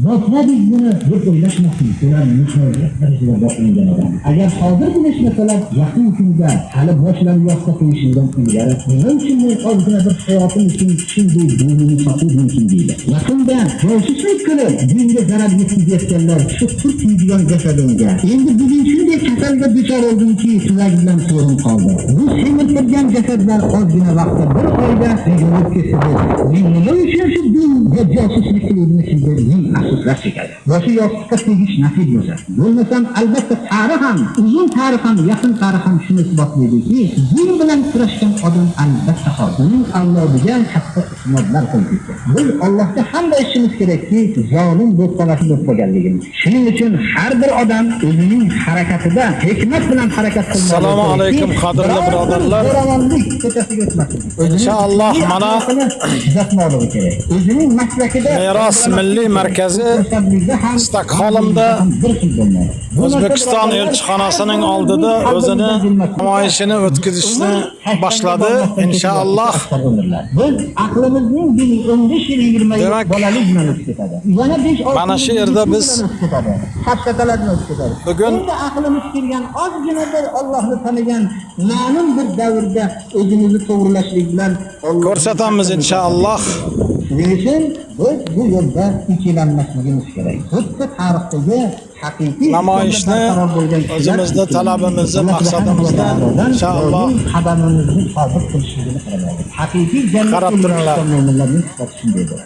Bosmadik buni deb o'ylashmasin. Ular muhojir darajada boshlangan odam. Agar hozir bilishmasalar, yaqin kunda hali boshlanayotgan qo'yishingdan ilgari nima uchun men ozgina bir hayotim uchun shunday dinini sotib mumkin deydi. Yaqinda josuslik qilib dinga zarar yetkazayotganlar shu turk yuzgan jasadimga. Endi bugun shunday kasalga duchor oldimki, sizlar bilan so'rim qoldi. Bu semirtirgan jasadlar ozgina vaqtda bir oyda yo'q kesadi. Men nima uchun shu dinga josuslik qildim? Afsuslar chekadi. Yoshi yoshlikka tegish nasib bo'lsa. Bo'lmasam albatta tarix ham, uzun tarix ham, yaqin tarix ham shuni isbotlaydiki, din bilan kurashgan odam albatta uning avlodiga katta isnodlar qo'ydi. Biz Allohga hamda ishimiz kerakki, zolim do'stlarni deb qo'yganligimiz. Shuning uchun har bir odam o'zining harakatida hikmat bilan harakat qilmoqda. Assalomu alaykum qadrli birodarlar. Inshaalloh mana o'zining maslakida Meros milliy markazi Stokholmda O'zbekiston elchixonasining oldida o'zini namoyishini o'tkazishni boshladi inshaalloh. Biz aqlimizning 15-20 yil bolalik bilan o'tib ketadi. Yana 5 Mana shu yerda biz xastalarni o'tib ketadi. bugun endi aqlimiz kelgan ozgina bir Allohni tanigan ma'lum bir davrda o'zimizni to'g'rilashlik bilan ko'rsatamiz inshaalloh. Shuning uchun biz bu yo'lda ikkilanmasligimiz kerak. Xuddi tarixdagi haqiqiy namoyishni o'zimizni talabimizni, maqsadimizni inshaalloh qadamimizni sobit qilishligini qaramaydi. Haqiqiy jannat qarab turinglar. mo'minlarning sifati shundaydir.